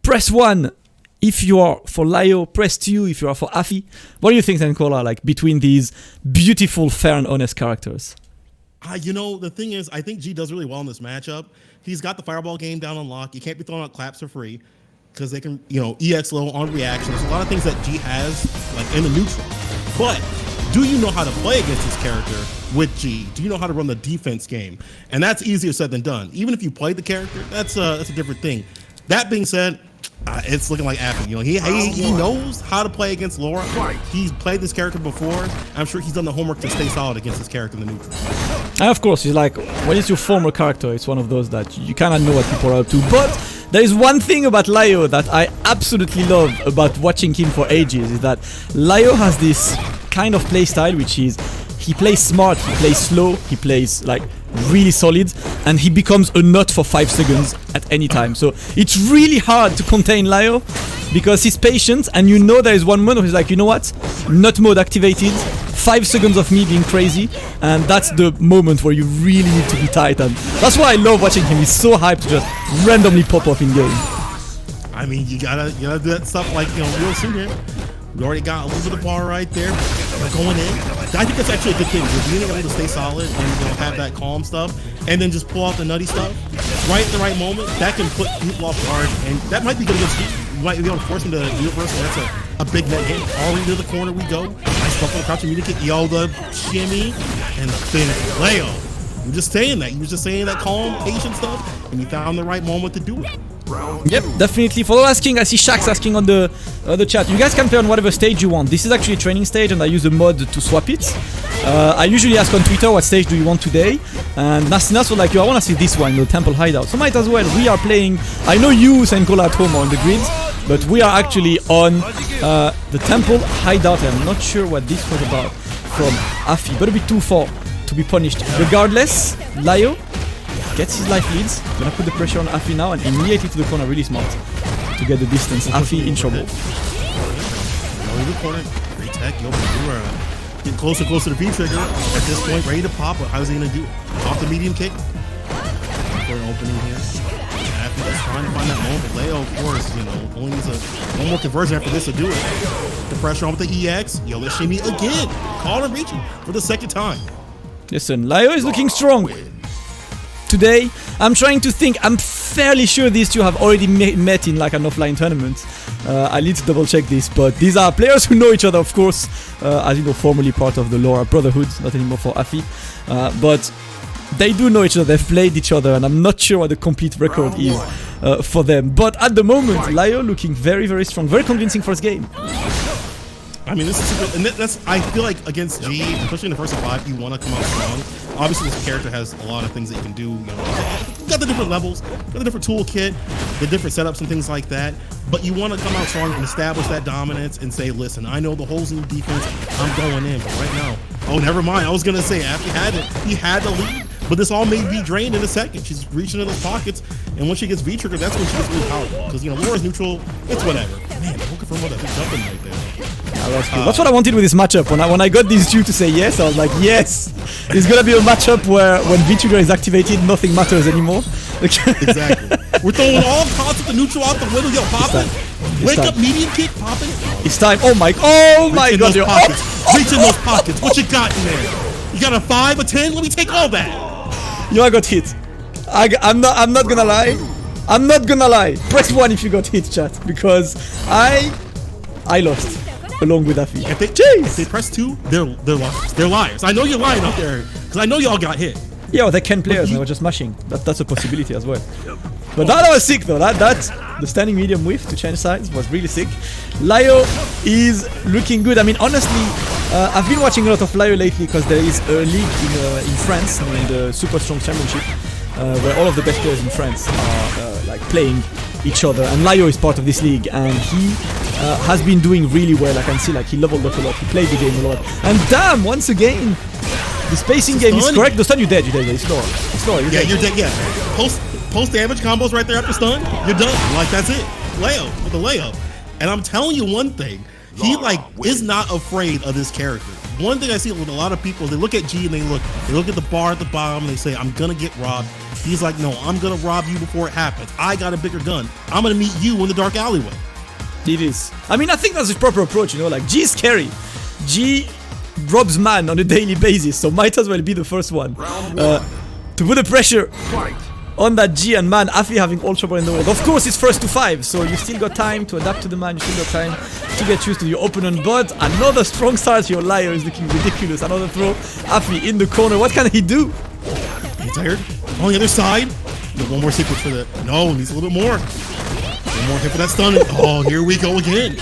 press 1 if you are for Layo, press 2 if you are for Afii. What do you think, Nicola, like between these beautiful, fair and honest characters? You know, the thing is, I think G does really well in this matchup. He's got the fireball game down on lock. You can't be throwing out claps for free because they can, you know, EX low on reaction. There's a lot of things that G has like in the neutral. But do you know how to play against this character with G? Do you know how to run the defense game? And that's easier said than done. Even if you play the character, that's a different thing. That being said, it's looking like Afii. You know, he knows how to play against Laura. He's played this character before. I'm sure he's done the homework to stay solid against this character in the neutral. And of course, it's like, when it's your former character, it's one of those that you kind of know what people are up to. But there is one thing about Layo that I absolutely love about watching him for ages, is that Layo has this kind of play style, which is he plays smart, he plays slow, he plays like really solid, and he becomes a nut for 5 seconds at any time. So it's really hard to contain Layo because he's patient, and you know there is one moment where he's like, you know what, nut mode activated, 5 seconds of me being crazy, and that's the moment where you really need to be tight. And that's why I love watching him. He's so hyped to just randomly pop off in game. I mean, you gotta do that stuff like, you know, real soon here. We already got a little bit of bar right there. We're going in. I think that's actually a good thing. You're being able to stay solid and, you know, have that calm stuff, and then just pull out the nutty stuff right at the right moment. That can put people off guard, and that might be good against you. You might be able to force him to universe, and that's a big net hit. All the way to the corner we go. Nice stuff on the crouch communicate. Yo, the shimmy and the finish. Layo. You were just saying that. You were just saying that calm, patient stuff, and you found the right moment to do it. Yep, definitely. For those asking, I see Shax asking on the chat. You guys can play on whatever stage you want. This is actually a training stage, and I use a mod to swap it. I usually ask on Twitter, what stage do you want today? And Nasinas was like, yo, I want to see this one, the Temple Hideout. So might as well. We are playing. I know you, Senkola, at home are on the grids, but we are actually on the Temple Hideout. I'm not sure what this was about from Afii, but a bit too far to be punished. Regardless, Layo gets his life leads. Gonna put the pressure on Afii now, and immediately to the corner, really smart to get the distance. Afii in trouble. In the corner, great tech. Yo, you are getting closer and closer to V-trigger. At this point, ready to pop. How's he gonna do? Off the medium kick. For an opening here. Afii just trying to find that moment. But Layo, of course, you know, only needs one more conversion after this to do it. The pressure on with the EX. Yo, let's shimmy again. Call and reaching for the second time. Listen, Layo is looking strong. Today, I'm trying to think. I'm fairly sure these two have already met in like an offline tournament. I need to double check this, but these are players who know each other, of course, as you know, formerly part of the Laura Brotherhood, not anymore for Afii, but they do know each other. They've played each other, and I'm not sure what the complete record is for them. But at the moment, Layo looking very, very strong, very convincing first game. I mean, this is super, and that's, I feel like against G, especially in the first 5, you want to come out strong. Obviously, this character has a lot of things that you can do. You know, got the different levels, got the different toolkit, the different setups and things like that. But you want to come out strong and establish that dominance and say, listen, I know the holes in the defense. I'm going in. But right now, oh, never mind. I was going to say, after he had the lead. But this all may be drained in a second. She's reaching into those pockets, and once she gets V-trigger, that's when she gets really powerful. Because, you know, Laura's neutral, it's whatever. Man, I'm looking for what that big jumping right there. That's what I wanted with this matchup. When I got these two to say yes, I was like, yes, it's gonna be a matchup where when V-trigger is activated, nothing matters anymore. Exactly. We're throwing all concepts of neutral out the window. Yo, popping. Wake up, medium kick, popping. It's time. Oh my god. Reach in those pockets. What you got in there? You got a 5, a 10? Let me take all that. Yo, I got hit. I'm not gonna lie. I'm not gonna lie. Press 1 if you got hit, chat, because I lost along with Afii. If they press 2, they're liars. They're liars. I know you're lying out there because I know y'all got hit. Yeah, well, they're Ken players. They were just mashing. That's a possibility as well. But that was sick though. That the standing medium whiff to change sides was really sick. Layo is looking good. I mean, honestly, I've been watching a lot of Layo lately because there is a league in France, in the Super Strong Championship, where all of the best players in France are like playing each other, and Layo is part of this league, and he has been doing really well. I can see like he leveled up a lot, he played the game a lot, and damn, once again, the spacing game is correct. The stun, you're dead, it's slower. You're dead. You're dead, yeah. Post damage combos right there after stun, you're done. Like, that's it. Layo with the layup. And I'm telling you one thing, he like is not afraid of this character. One thing I see with a lot of people, they look at G and they look at the bar at the bottom and they say, I'm gonna get robbed He's like, no, I'm gonna rob you before it happens. I got a bigger gun. I'm gonna meet you in the dark alleyway. It is. I mean, I think that's the proper approach, you know, like G is scary. G robs man on a daily basis, so might as well be the first one. To put the pressure on that G, and man, Afii having all trouble in the world. Of course, it's first to 5, so you still got time to adapt to the man, you still got time to get used to your opponent, but another strong start here. Layo is looking ridiculous. Another throw. Afii in the corner. What can he do? He's tired. On the other side. One more sequence for the... No, needs a little bit more. One more hit for that stun. Oh, here we go again.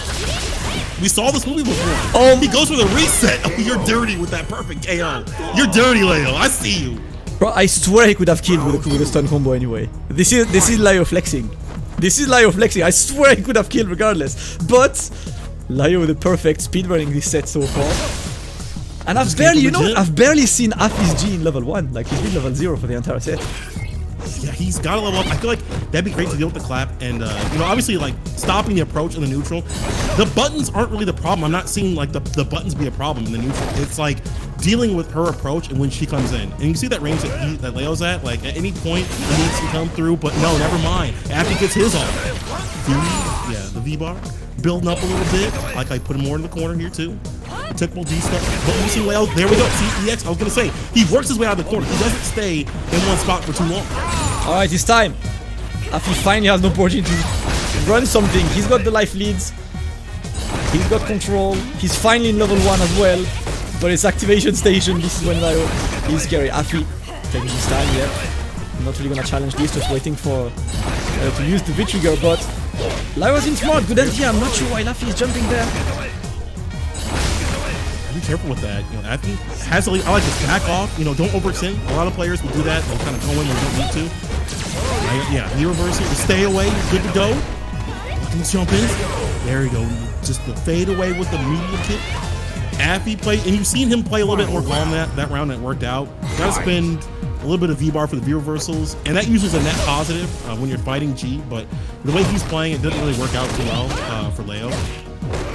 We saw this movie before. He goes for the reset. Oh, you're dirty with that perfect KO. You're dirty, Layo. I see you. Bro, I swear he could have killed with a stun combo anyway. This is Layo flexing. This is Layo flexing. I swear he could have killed regardless. But Layo with the perfect speedrunning this set so far. And I've barely seen Afii's G in level 1. Like, he's been level 0 for the entire set. Yeah, he's got to level up. I feel like that'd be great to deal with the clap. And, you know, obviously, like, stopping the approach in the neutral. The buttons aren't really the problem. I'm not seeing, like, the buttons be a problem in the neutral. It's, like, dealing with her approach and when she comes in. And you see that range that Layo's at? Like, at any point, he needs to come through. But no, never mind. After he gets his off. Yeah, the V-bar. Building up a little bit. Like, I put him more in the corner here, too. Typical D stuff. But you see Layo, there we go. See, EX, I was going to say, he works his way out of the corner. He doesn't stay in one spot for too long. Alright, it's time. Afii finally has the opportunity to run something. He's got the life leads. He's got control. He's finally in level 1 as well. But it's activation station. This is when Layo is scary. Afii taking his time, yeah. Not really going to challenge this, just waiting for to use the V-trigger. But Layo's in smart. Good idea. I'm not sure why Afii is jumping there. Be careful with that. You know, Afii has to, I like to back off. You know, don't overextend. A lot of players will do that. They'll kind of go in when they don't need to. Yeah, knee reversal. Stay away. Good to go. Can jump in. There you go. Just the fade away with the medium kick. Afii played, and you've seen him play a little bit more calm that round that worked out. Got to spend a little bit of V-bar for the V reversals, and that usually is a net positive when you're fighting G. But the way he's playing, it doesn't really work out too well for Layo.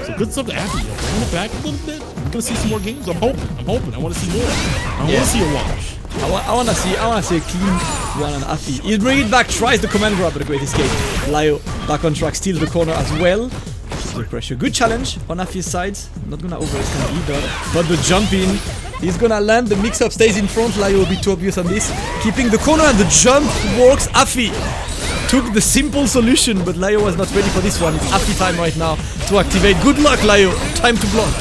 So good stuff to Afii. Bring it back a little bit. We're gonna see some more games. I'm hoping. I want to see more. I want to see a wash. I want to see a clean one on Afii. He'll bring it back. Tries the command grab, but a great escape. Layo back on track, steals the corner as well. The pressure. Good challenge on Afii's side. Not gonna overextend either. But the jump in, he's gonna land. The mix-up stays in front. Layo will be too obvious on this. Keeping the corner and the jump works. Afii took the simple solution, but Layo was not ready for this one. It's Afii time right now to activate. Good luck, Layo. Time to block.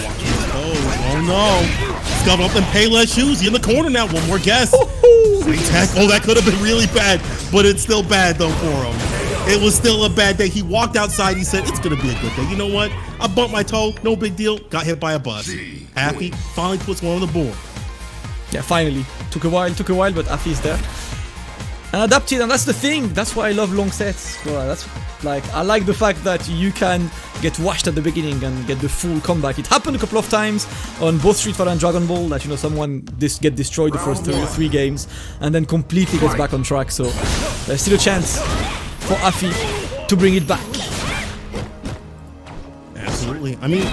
Oh no. He's got up in Payless shoes. He's in the corner now. One more guess. Oh, that could have been really bad, but it's still bad though for him. It was still a bad day. He walked outside. He said, it's going to be a good day. You know what? I bumped my toe. No big deal. Got hit by a bus. Afii finally puts one on the board. Yeah, finally. Took a while, but Afii's there. And adapted, and that's the thing. That's why I love long sets. Well, that's like, I like the fact that you can get washed at the beginning and get the full comeback. It happened a couple of times on both Street Fighter and Dragon Ball that, you know, someone get destroyed the first three games and then completely gets back on track. So there's still a chance for Afii to bring it back. Absolutely. I mean,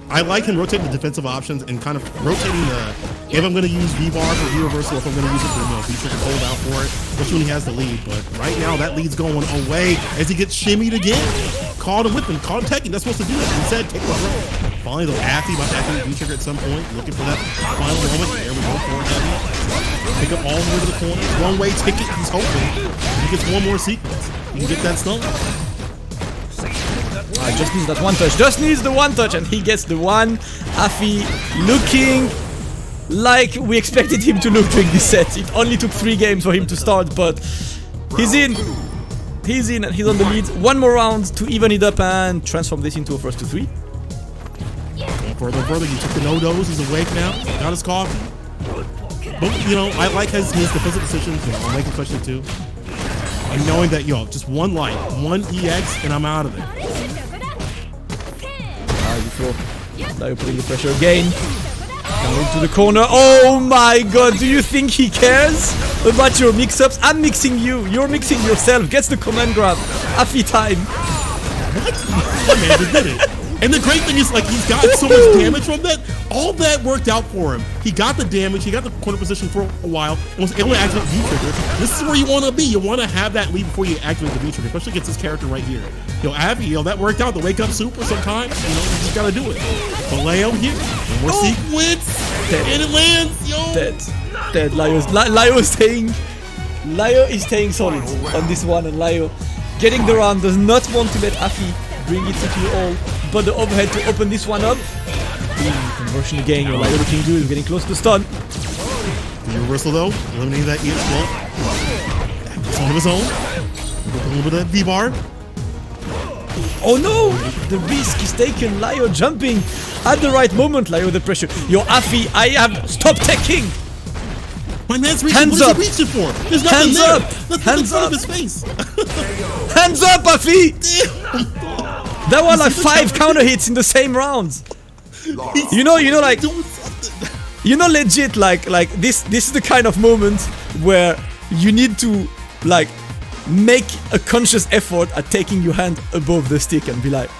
I like him rotating the defensive options and kind of rotating the, if I'm going to use V-bar for V-reversal, if I'm going to use it for, you know, V-trigger hold out for it, especially when he has the lead. But right now, that lead's going away as he gets shimmied again. Caught him whipping, caught him taking. That's supposed to do it. Instead, take the throw. Finally, though, Afii about to activate V-trigger at some point, looking for that final moment. There we go, forward heavy. Pick up all the way to the corner. One-way ticket, he's hoping. He gets one more sequence. He can get that stun. Just needs that one touch. Just needs the one touch, and he gets the one. Afii looking like we expected him to look during this set. It only took 3 games for him to start, but he's in. He's in, and he's on the lead. One more round to even it up and transform this into a first to 3. Further, he took the no-dos. He's awake now. Got his coffee. But, you know, I like his defensive decisions. You know, I'll make a question too. And knowing that, yo, just one light, one EX, and I'm out of there. Now you're putting the pressure again. Coming to the corner. Oh my god, do you think he cares about your mix-ups? I'm mixing you. You're mixing yourself. Gets the command grab. Afii time. What? Man, we did it. And the great thing is, like, he's got so much damage from that. All that worked out for him. He got the damage, he got the corner position for a while, and was able to activate the V-trigger. This is where you want to be. You want to have that lead before you activate the V-trigger, especially against this character right here. Afii, that worked out. The wake up super sometimes, you just gotta do it. But Layo here, one more sequence, and it lands, yo. Dead. Layo is staying solid on this one, and Layo getting the round, does not want to let Afii bring it to all, but the overhead to open this one up. Conversion again, Layo looking good, getting close to stun. The reversal though, eliminating that EX float. It's on his own. A little bit of V-bar. Oh no! The risk is taken. Layo jumping at the right moment. Layo the pressure. Afii, I have stopped taking. My man's reaching. Hands what up. is he reaching for? There's nothing Hands there. up. That's Hands in front up. of his face. Hands up, Afii! That was like 5 counter hits in the same rounds. You know, like, legit, like this is the kind of moment where you need to, like, make a conscious effort at taking your hand above the stick and be like,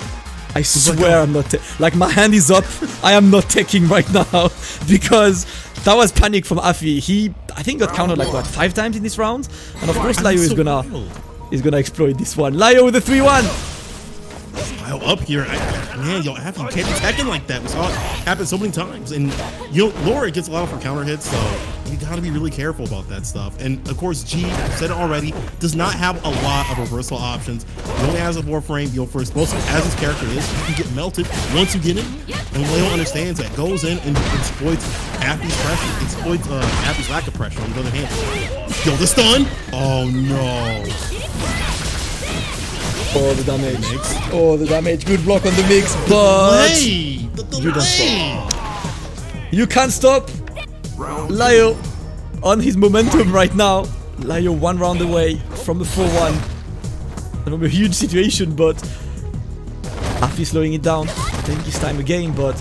I swear I'm not, like, my hand is up, I am not taking right now, because that was panic from Afii. He, I think, got countered like, what, 5 times in this round? And of course Layo is gonna exploit this one. Layo with the 3-1! Layo up here, man, Afii, you can't be attacking like that. We saw it happen so many times. And, Laura gets a lot of her counter hits, so you gotta be really careful about that stuff. And, of course, G, I've said it already, does not have a lot of reversal options. He only has a 4-frame, for explosive as his character is, you can get melted once you get in. And Layo understands that, goes in and exploits Afii's pressure, exploits Afii's lack of pressure on the other hand. The stun! Oh, no. Oh, the damage. Oh, the damage. Good block on the mix, but The delay. You don't stop. You can't stop Layo on his momentum right now. Layo 1 round away from a 4-1. From a huge situation, but Afii slowing it down. Taking his time again, but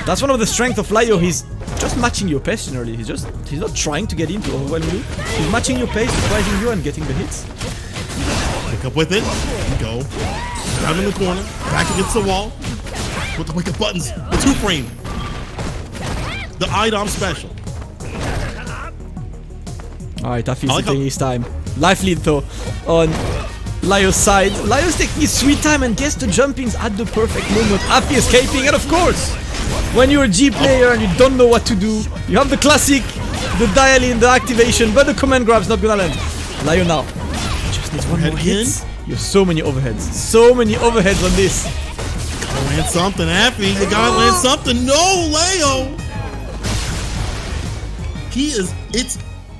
that's one of the strengths of Layo. He's just matching your pace generally. He's not trying to get in to overwhelm you. He's matching your pace, surprising you, and getting the hits. Pick up with it. Go. Down in the corner. Back against the wall. With the wake up buttons. The 2-frame. The IDOM special. Alright, Afii is taking his time. Life lead though on Layo's side. Layo's taking his sweet time and gets the jump-ins at the perfect moment. Afii escaping, and of course, when you're a G player and you don't know what to do, you have the classic, the dial-in, the activation, but the command grab's not gonna land. Layo now. Just needs one more hit. You have so many overheads. So many overheads on this. Gotta land something, Afii. You gotta land something. No, Layo!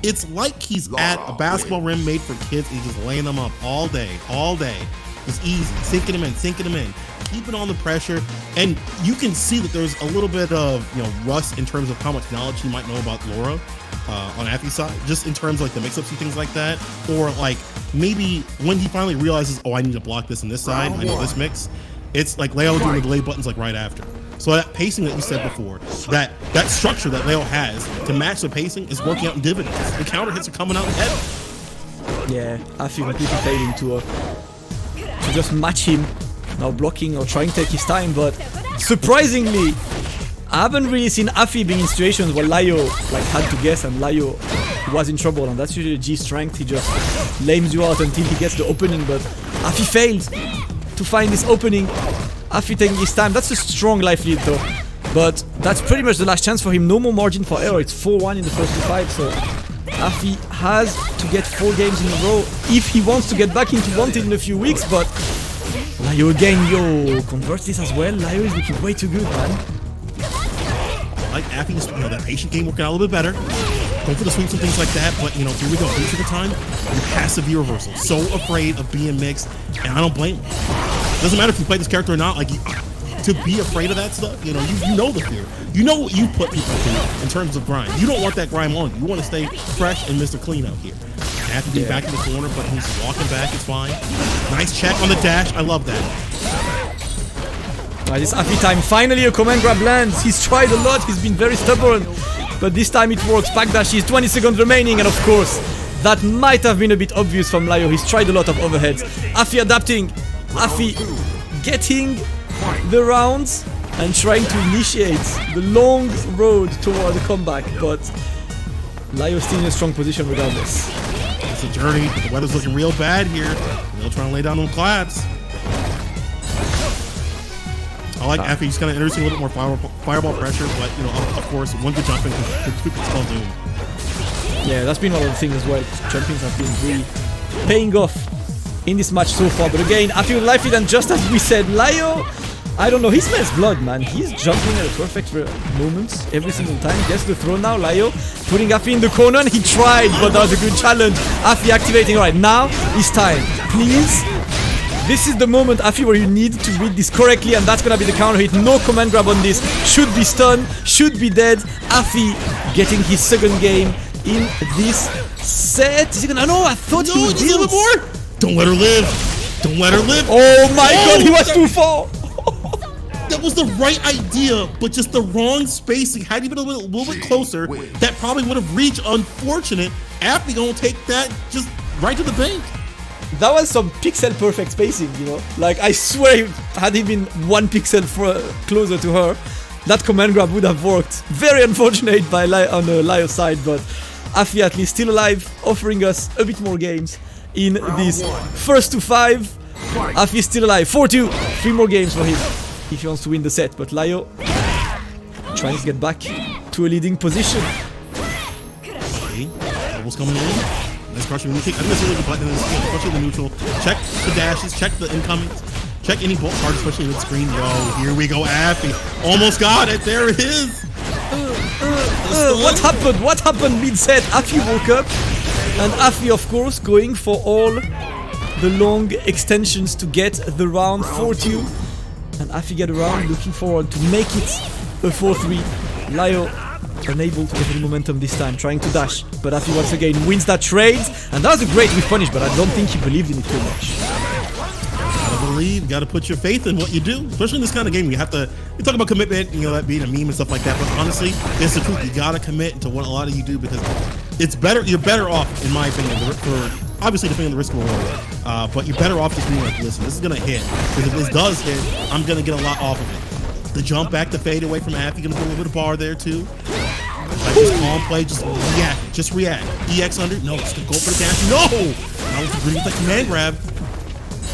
It's like he's at a basketball rim made for kids and he's just laying them up all day. It's easy, sinking them in, keeping on the pressure, and you can see that there's a little bit of rust in terms of how much knowledge he might know about Laura on Afii's side, just in terms of like the mix-ups and things like that, or like maybe when he finally realizes, oh, I need to block this on this side, I know this mix. It's like Layo doing the delay buttons like right after. So that pacing that you said before, that structure that Layo has to match the pacing is working out in dividends. The counter hits are coming out heavy. Yeah, Afii completely failing to just match him. Now blocking or trying to take his time, but surprisingly, I haven't really seen Afii being in situations where Layo had to guess and Layo was in trouble, and that's usually G's strength. He just lames you out until he gets the opening, but Afii failed to find this opening. Afii taking his time. That's a strong life lead though, but that's pretty much the last chance for him. No more margin for error. It's 4-1 in the first 2 fights, so Afii has to get 4 games in a row if he wants to get back into Wanted in a few weeks. But Layo again, converts this as well. Layo is looking way too good, man. Like Afii's, that patient game working out a little bit better. Going for the sweeps and things like that, but here we go. Each of the time, you passive V reversal. So afraid of being mixed, and I don't blame him. Doesn't matter if you play this character or not. Like, to be afraid of that stuff, you know the fear. You know what you put people through in terms of grind. You don't want that grind on you. You want to stay fresh and Mr. Clean out here. Afii being back in the corner, but he's walking back. It's fine. Nice check on the dash. I love that. This Afii time, finally a command grab lands. He's tried a lot, he's been very stubborn, but this time it works. Backdash is 20 seconds remaining, and of course, that might have been a bit obvious from Layo. He's tried a lot of overheads. Afii adapting, Afii getting the rounds and trying to initiate the long road toward the comeback, but Layo still in a strong position regardless. It's a journey, but the weather's looking real bad here. They'll try and lay down them claps. I like Afii, he's kind of introducing a little bit more fireball pressure, but you know, of course, one good jumping could spell doom. Yeah, that's been one of the things as well. Jumpings have been really paying off in this match so far. But again, Afii with life lead, and just as we said, Layo, I don't know, he smells blood, man. He's jumping at the perfect moments every single time. Gets the throw now, Layo putting Afii in the corner, and he tried, but that was a good challenge. Afii activating. Alright, now it's time. Please. This is the moment, Afii, where you need to read this correctly, and that's gonna be the counter hit. No command grab on this. Should be stunned, should be dead. Afii getting his second game in this set. Is he gonna? No, I thought he would deal more. Don't let her live. Don't let her live. Oh my god, he was too far. That was the right idea, but just the wrong spacing. Had he been a little bit closer, that probably would have reached. Unfortunate. Afii gonna take that just right to the bank. That was some pixel perfect spacing, you know. Like, I swear, had he been 1 pixel closer to her, that command grab would have worked. Very unfortunate on the Layo side, but Afii at least still alive, offering us a bit more games in this first to 5. Afii still alive. 4-2. 3 more games for him if he wants to win the set. But Layo trying to get back to a leading position. Okay, doubles coming in. Nice crushing kick. I think that's really good button in this game, especially the neutral. Check the dashes, check the incomings, check any bolt cards, especially with screen. Yo, here we go, Afii. Almost got it. There it is. What happened? What happened mid-set? Afii woke up, and Afii, of course, going for all the long extensions to get the round 4-2. And Afii get around, looking forward to make it a 4-3. Layo unable to get any momentum this time, trying to dash, but Afii once again wins that trade, and that was a great whiff punish, but I don't think he believed in it too much. Gotta believe, gotta put your faith in what you do, especially in this kind of game. You have to, you talk about commitment, you know, that being a meme and stuff like that, but honestly, it's the truth. You gotta commit to what a lot of you do, because it's better, you're better off, in my opinion, for obviously depending on the risk of reward, but you're better off just being like, listen, this is gonna hit, because if this does hit, I'm gonna get a lot off of it. The jump back to fade away from Afii, gonna put a little bit of bar there too. Like just calm play, just react. EX under, no, just go for the dash. No! Now let's agree with the command grab.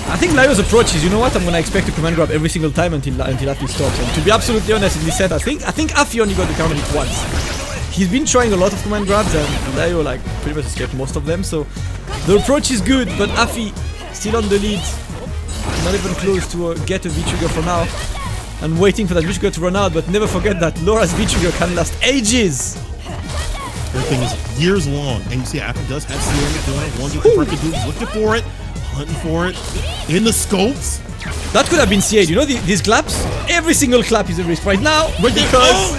I think Layo's approach is, you know what, I'm gonna expect to command grab every single time until Afii stops. And to be absolutely honest, in this set, I think Afii only got the counter hit once. He's been trying a lot of command grabs, and Layo like pretty much escaped most of them. So the approach is good, but Afii still on the lead, not even close to get a V-trigger for now. And waiting for that V-trigger to run out, but never forget that Laura's V-trigger can last ages. Everything is years long, and you see Afii does have CM doing it. One get the perfect dude, looking for it, hunting for it, in the scopes. That could have been CA'd, you know, these claps? Every single clap is a risk right now, because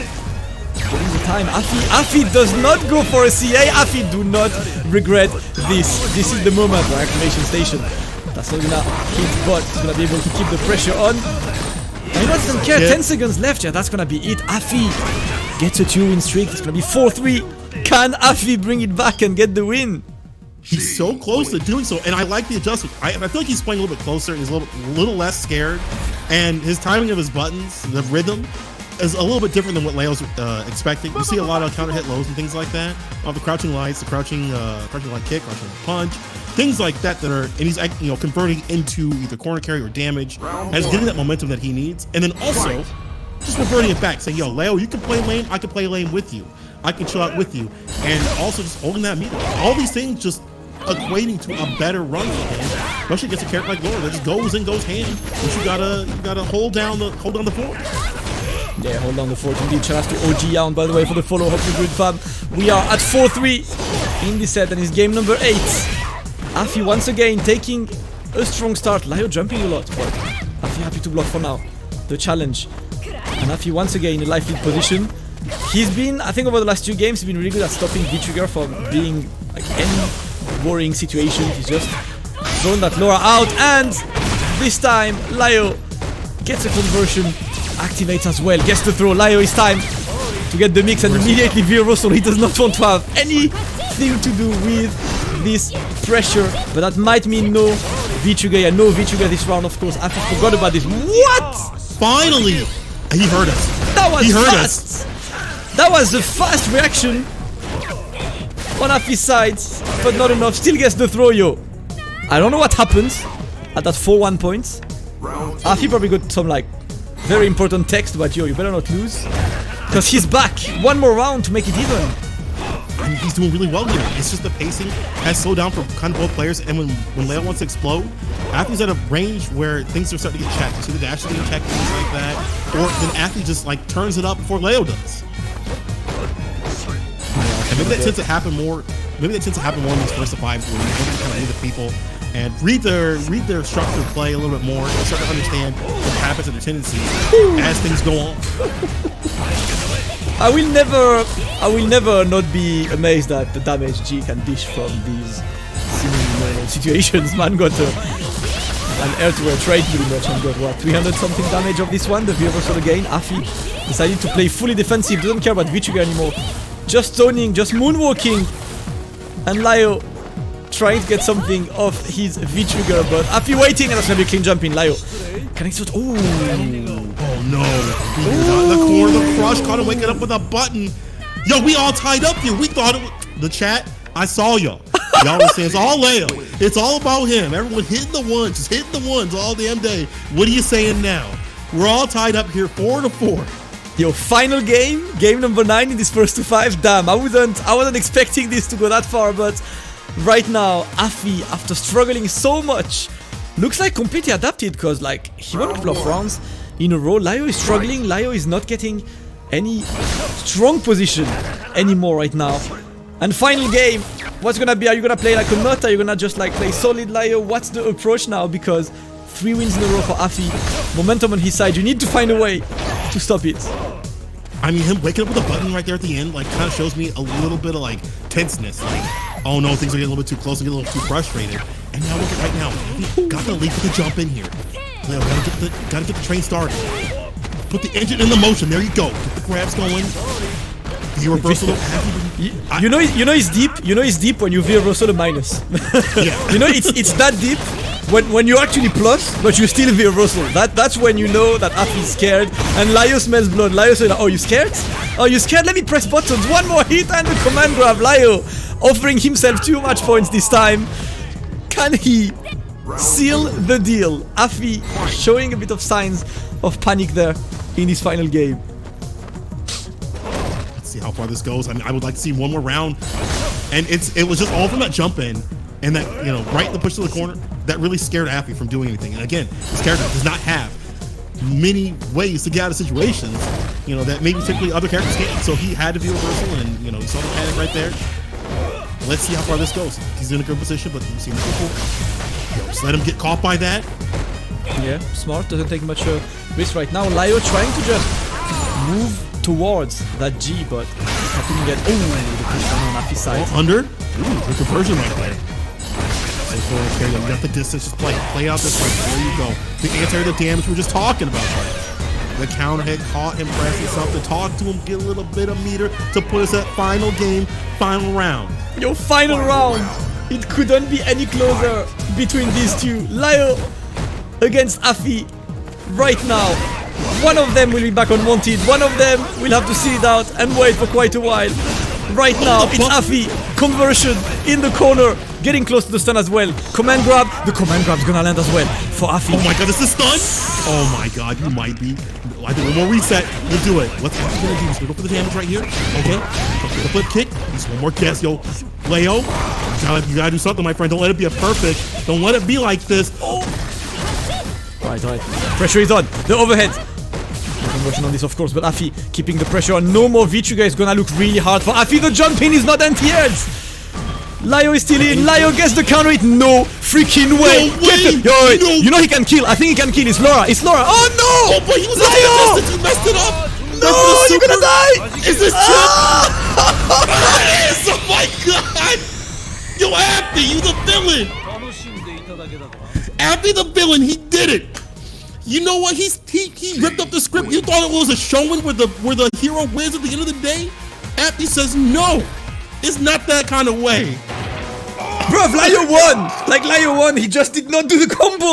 getting the time. Afii does not go for a CA. Afii do not regret this. This is the moment for acclimation station. That's not gonna hit, but he's gonna be able to keep the pressure on. I don't care, 10 seconds left, yeah, that's gonna be it. Afii gets a 2-win streak, it's gonna be 4-3. Can Afii bring it back and get the win? He's so close to doing so, and I like the adjustment. I feel like he's playing a little bit closer, and he's a little less scared, and his timing of his buttons, the rhythm, is a little bit different than what Layo's expecting. You see a lot of counter hit lows and things like that. The crouching lights, the crouching light kick, crouching punch, things like that are, and he's, you know, converting into either corner carry or damage, and he's getting that momentum that he needs, and then also just reverting it back, saying, yo, Layo, you can play lane, I can play lane with you, I can chill out with you, and also just holding that meter. All these things just equating to a better run for him, especially against a character like Laura that just goes in, goes hand. But you gotta hold down the fort. Yeah, hold on the fort indeed. Shout out to OG Yound, by the way, for the follow. Hope you're good, fam. We are at 4-3 in this set, and it's game number 8. Afii once again taking a strong start. Layo jumping a lot, but Afii happy to block for now. The challenge. And Afii once again in a life lead position. He's been, I think over the last 2 games, he's been really good at stopping V-trigger from being like any worrying situation. He's just thrown that Laura out, and this time Layo gets a conversion, activates as well, gets the throw. Layo is time to get the mix, and immediately V-reversal. He does not want to have anything to do with this pressure, but that might mean no V-trigger. Yeah, no V-trigger this round, of course. Afii forgot about this. What? Finally! He heard us. That was He heard fast. That was a fast reaction on Afii's side, but not enough. Still gets the throw, yo. I don't know what happens at that 4-1 point. Afii probably got some like very important text about, yo, you better not lose, because he's back. One more round to make it even. I mean, he's doing really well here. It's just the pacing has slowed down for kind of both players, and when Layo wants to explode, Afii's at a range where things are starting to get checked. You see the dash getting checked, things like that, or then Afii just like turns it up before Layo does. And maybe that tends to happen more. Maybe that tends to happen more in these first 5 where you kind of read the people and read their structured play a little bit more and start to understand what happens and their tendencies as things go on. I will never not be amazed at the damage G can dish from these seeming situations. Man got an air-to-air trade pretty much and got what, 300 something damage of this one, the reversal again. Afii decided to play fully defensive, doesn't care about V-trigger anymore. Just zoning, just moonwalking. And Layo trying to get something off his V-trigger, but Afii waiting, and that's gonna be a clean jump in. Layo connects to ooh. Oh no. The corner, the crush caught him waking up with a button. Yo, we all tied up here. We thought it was the chat. I saw y'all. Y'all were saying it's all Layo. It's all about him. Everyone hitting the ones, just hitting the ones all damn day. What are you saying now? We're all tied up here 4-4. Yo, final game number 9 in this first to 5. Damn, I wasn't expecting this to go that far, but right now, Afii, after struggling so much, looks like completely adapted, because like he won a couple of rounds in a row. Layo is struggling. Layo is not getting any strong position anymore right now. And final game, what's gonna be? Are you gonna play like a nut? Are you gonna just like play solid, Layo? What's the approach now? Because 3 wins in a row for Afii. Momentum on his side. You need to find a way to stop it. I mean, him waking up with a button right there at the end, like, kind of shows me a little bit of, like, tenseness. Like, oh no, things are getting a little bit too close, and get a little too frustrated. And now look at right now, got the lead for the jump in here. You know, gotta get the train started. Put the engine in the motion. There you go. Get the grabs going. The reversal. You know it's deep. You know it's deep when you reversal a minus. Yeah. You know it's that deep. When you actually plus, but you still reversal. That's when you know that Afii is scared. And Layo smells blood. Layo says, "Oh, you scared? Oh, you scared? Let me press buttons. One more hit and the command grab." Layo offering himself too much points this time. Can he seal the deal? Afii showing a bit of signs of panic there in his final game. Let's see how far this goes. I mean, I would like to see one more round. And it was just all from that jump in. And that, you know, right in the push to the corner, that really scared Afii from doing anything. And again, this character does not have many ways to get out of situations, you know, that maybe typically other characters can't. So he had to be reversal, and, you know, you saw the panic right there. Let's see how far this goes. He's in a good position, but you've seen this before. Yo, just let him get caught by that. Yeah, smart. Doesn't take much risk right now. Layo trying to just move towards that G, but I couldn't get. Oh, the push down on Afii's side. Oh, under. Ooh, the conversion right there. Okay, you got the distance, just play out this way. There you go. The anti the damage we were just talking about. The counter hit caught him pressing something. Talk to him, get a little bit of meter to put us at final game, final round. Yo, final round. It couldn't be any closer between these two. Layo against Afii right now. One of them will be back on Wanted. One of them will have to see it out and wait for quite a while. Right now, it's Afii. Conversion in the corner. Getting close to the stun as well. Command grab. The command grab's gonna land as well for Afii. Oh my god, this is stun? Oh my god, you might be. I think one more reset. We'll do it. What's he gonna do? He's gonna go for the damage right here. Okay. The flip kick. Just one more guess, yo. Layo, you gotta do something, my friend. Don't let it be a perfect. Don't let it be like this. Oh. Right. Pressure is on. The overhead. Conversion on this, of course, but Afii keeping the pressure on. No more V-trigger is gonna look really hard for Afii. The jump in is not anti-aired. Layo is still in. Layo gets the counter hit. No freaking way. No. You know he can kill. I think he can kill. It's Laura. Oh no! Oh boy, he was Layo! He messed it up. No, you're gonna die. Is this chip? Oh my god! Yo, Afii, you the villain. Afii the villain. He did it. You know what? He ripped up the script. You thought it was a showing where the hero wins at the end of the day? Afii says no. It's not that kind of way. Bruv, Layo won! Like, Layo won, he just did not do the combo!